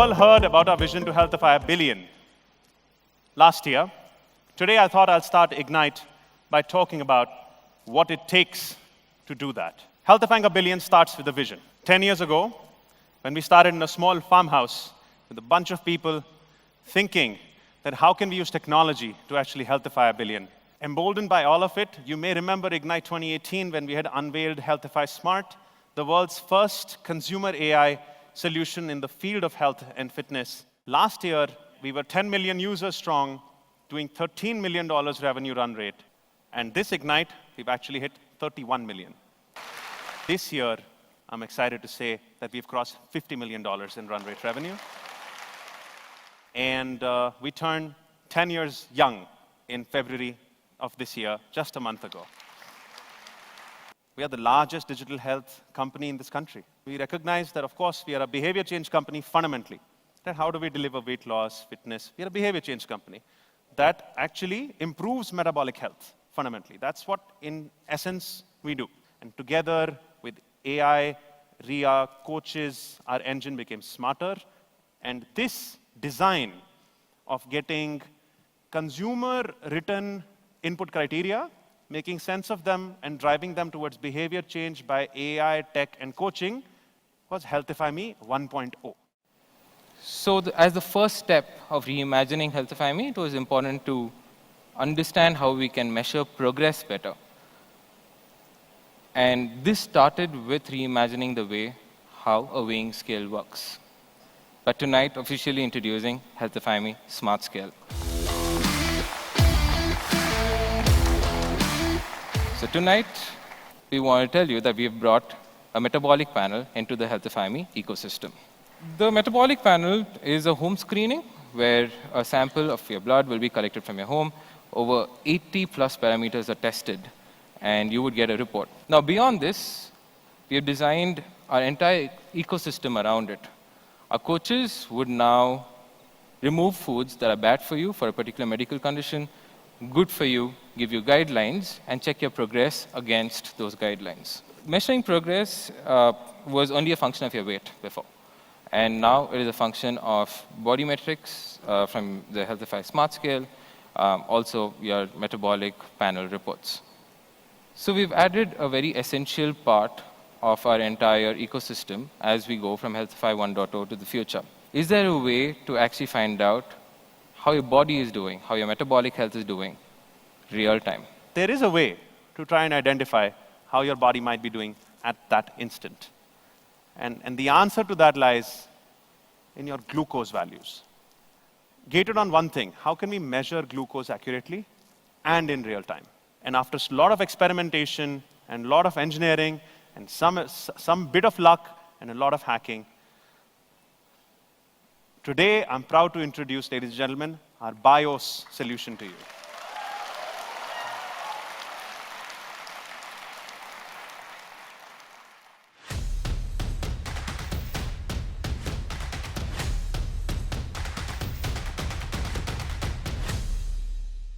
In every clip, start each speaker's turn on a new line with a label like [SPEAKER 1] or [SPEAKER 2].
[SPEAKER 1] all heard about our vision to healthify 1 billion last year. Today, I thought I'll start Ignite by talking about what it takes to do that. Healthifying 1 billion starts with a vision. 10 years ago, when we started in a small farmhouse with a bunch of people thinking that how can we use technology to actually healthify 1 billion. Emboldened by all of it, you may remember Ignite 2018 when we had unveiled Healthify Smart, the world's first consumer AI solution in the field of health and fitness. Last year, we were 10 million users strong, doing $13 million revenue run rate. And this Ignite, we've actually hit 31 million. This year, I'm excited to say that we've crossed $50 million in run rate revenue. And we turned 10 years young in February of this year, just a month ago. We are the largest digital health company in this country. We recognize that, of course, we are a behavior change company fundamentally. That how do we deliver weight loss, fitness? We are a behavior change company that actually improves metabolic health fundamentally. That's what, in essence, we do. And together with AI, RIA, coaches, our engine became smarter. And this design of getting consumer-written input criteria, making sense of them, and driving them towards behavior change by AI, tech, and coaching was HealthifyMe 1.0.
[SPEAKER 2] So as the first step of reimagining HealthifyMe, it was important to understand how we can measure progress better. And this started with reimagining the way how a weighing scale works. But tonight, officially introducing HealthifyMe Smart Scale. So tonight, we want to tell you that we've brought a metabolic panel into the HealthifyMe ecosystem. The metabolic panel is a home screening where a sample of your blood will be collected from your home. Over 80 plus parameters are tested, and you would get a report. Now, beyond this, we have designed our entire ecosystem around it. Our coaches would now remove foods that are bad for you for a particular medical condition, good for you, give you guidelines, and check your progress against those guidelines. Measuring progress was only a function of your weight before. And now it is a function of body metrics from the Healthify Smart Scale, also your metabolic panel reports. So we've added a very essential part of our entire ecosystem as we go from Healthify 1.0 to the future. Is there a way to actually find out how your body is doing, how your metabolic health is doing, real time?
[SPEAKER 1] There is a way to try and identify how your body might be doing at that instant. And the answer to that lies in your glucose values. Gated on one thing, how can we measure glucose accurately and in real time? And after a lot of experimentation and a lot of engineering and some bit of luck and a lot of hacking, today I'm proud to introduce, ladies and gentlemen, our BIOS solution to you.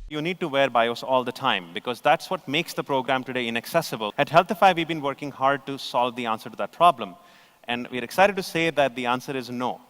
[SPEAKER 1] You need to wear BIOS all the time because that's what makes the program today inaccessible. At Healthify, we've been working hard to solve the answer to that problem. And we're excited to say that the answer is no.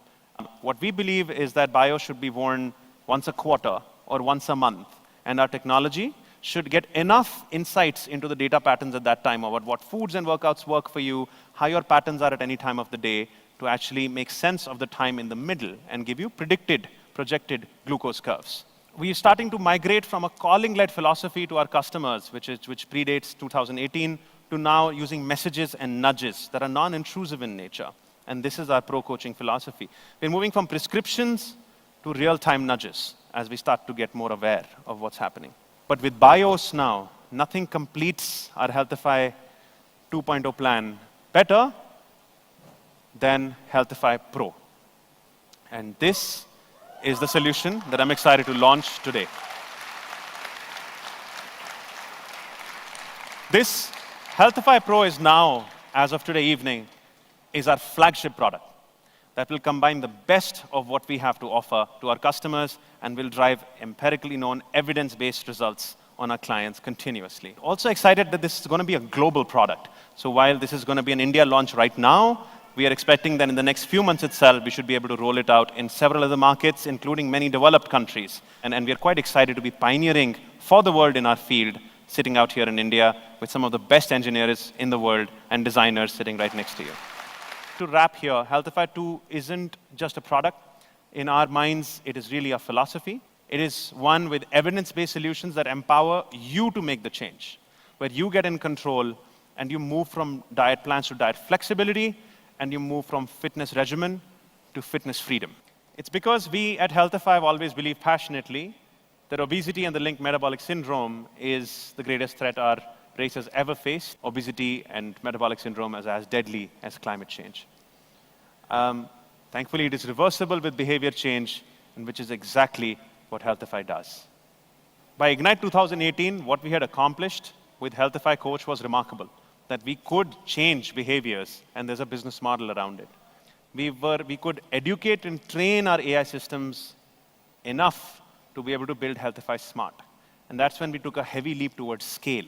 [SPEAKER 1] What we believe is that BIOS should be worn once a quarter or once a month. And our technology should get enough insights into the data patterns at that time about what foods and workouts work for you, how your patterns are at any time of the day, to actually make sense of the time in the middle and give you projected glucose curves. We are starting to migrate from a calling-led philosophy to our customers, which predates 2018, to now using messages and nudges that are non-intrusive in nature. And this is our pro-coaching philosophy. We're moving from prescriptions to real-time nudges as we start to get more aware of what's happening. But with BIOS now, nothing completes our Healthify 2.0 plan better than Healthify Pro. And this is the solution that I'm excited to launch today. This Healthify Pro is now, as of today evening, is our flagship product that will combine the best of what we have to offer to our customers and will drive empirically known evidence-based results on our clients continuously. Also excited that this is going to be a global product. So while this is going to be an India launch right now, We are expecting that in the next few months itself, we should be able to roll it out in several other markets, including many developed countries. And we are quite excited to be pioneering for the world in our field, sitting out here in India with some of the best engineers in the world and designers sitting right next to you. To wrap here, Healthify 2 isn't just a product. In our minds, it is really a philosophy. It is one with evidence-based solutions that empower you to make the change, where you get in control and you move from diet plans to diet flexibility, and you move from fitness regimen to fitness freedom. It's because we at Healthify have always believed passionately that obesity and the linked metabolic syndrome is the greatest threat our race has ever faced. Obesity and metabolic syndrome is as deadly as climate change. Thankfully, it is reversible with behavior change, and which is exactly what Healthify does. By Ignite 2018, what we had accomplished with Healthify Coach was remarkable, that we could change behaviors, and there's a business model around it. We could educate and train our AI systems enough to be able to build Healthify Smart. And that's when we took a heavy leap towards scale.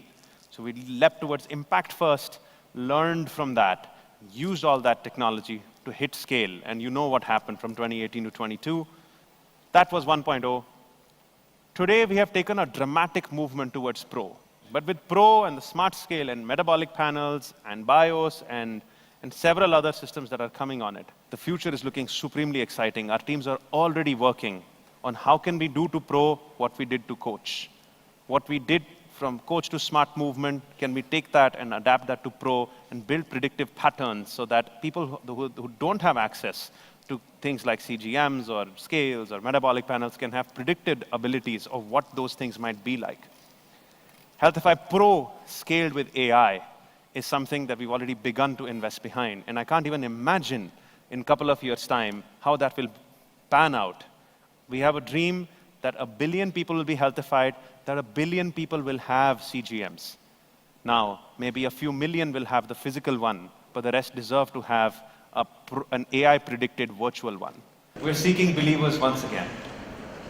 [SPEAKER 1] So we leapt towards impact first, learned from that, used all that technology to hit scale. And you know what happened from 2018 to 22. That was 1.0. Today, we have taken a dramatic movement towards Pro. But with Pro and the Smart Scale and metabolic panels and BIOS and several other systems that are coming on it, the future is looking supremely exciting. Our teams are already working on how can we do to Pro what we did to Coach. What we did from Coach to Smart movement, can we take that and adapt that to Pro and build predictive patterns so that people who don't have access to things like CGMs or scales or metabolic panels can have predicted abilities of what those things might be like. Healthify Pro scaled with AI is something that we've already begun to invest behind. And I can't even imagine in a couple of years' time how that will pan out. We have a dream that 1 billion people will be healthified, that 1 billion people will have CGMs. Now, maybe a few million will have the physical one, but the rest deserve to have an AI-predicted virtual one. We're seeking believers once again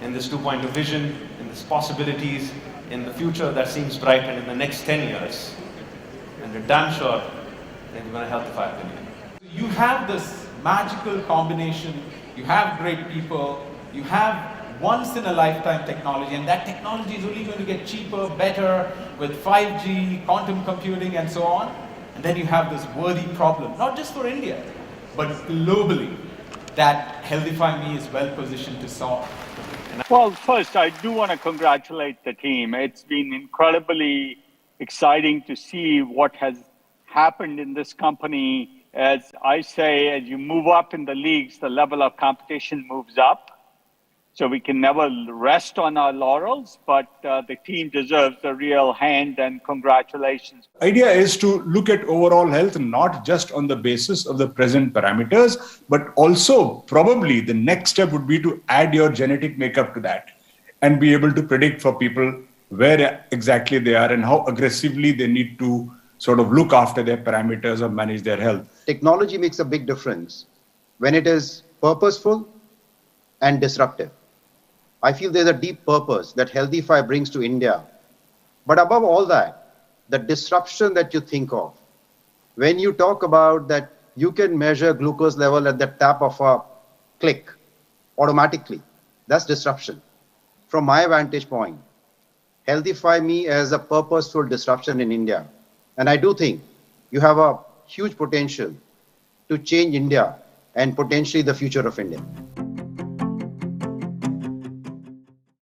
[SPEAKER 1] in this 2.0 vision, in these possibilities, in the future that seems bright, and in the next 10 years. And we're damn sure that we're going to healthify 1 billion.
[SPEAKER 3] You have this magical combination, you have great people, you have once-in-a-lifetime technology, and that technology is only going to get cheaper, better, with 5G, quantum computing, and so on. And then you have this worthy problem, not just for India, but globally, that HealthifyMe is well positioned to solve.
[SPEAKER 4] Well, first, I do want to congratulate the team. It's been incredibly exciting to see what has happened in this company. As I say, as you move up in the leagues, the level of competition moves up. So we can never rest on our laurels, but the team deserves a real hand, and congratulations.
[SPEAKER 5] Idea is to look at overall health, not just on the basis of the present parameters, but also probably the next step would be to add your genetic makeup to that and be able to predict for people where exactly they are and how aggressively they need to sort of look after their parameters or manage their health.
[SPEAKER 6] Technology makes a big difference when it is purposeful and disruptive. I feel there's a deep purpose that Healthify brings to India. But above all that, the disruption that you think of, when you talk about that you can measure glucose level at the tap of a click automatically, that's disruption. From my vantage point, HealthifyMe as a purposeful disruption in India. And I do think you have a huge potential to change India and potentially the future of India.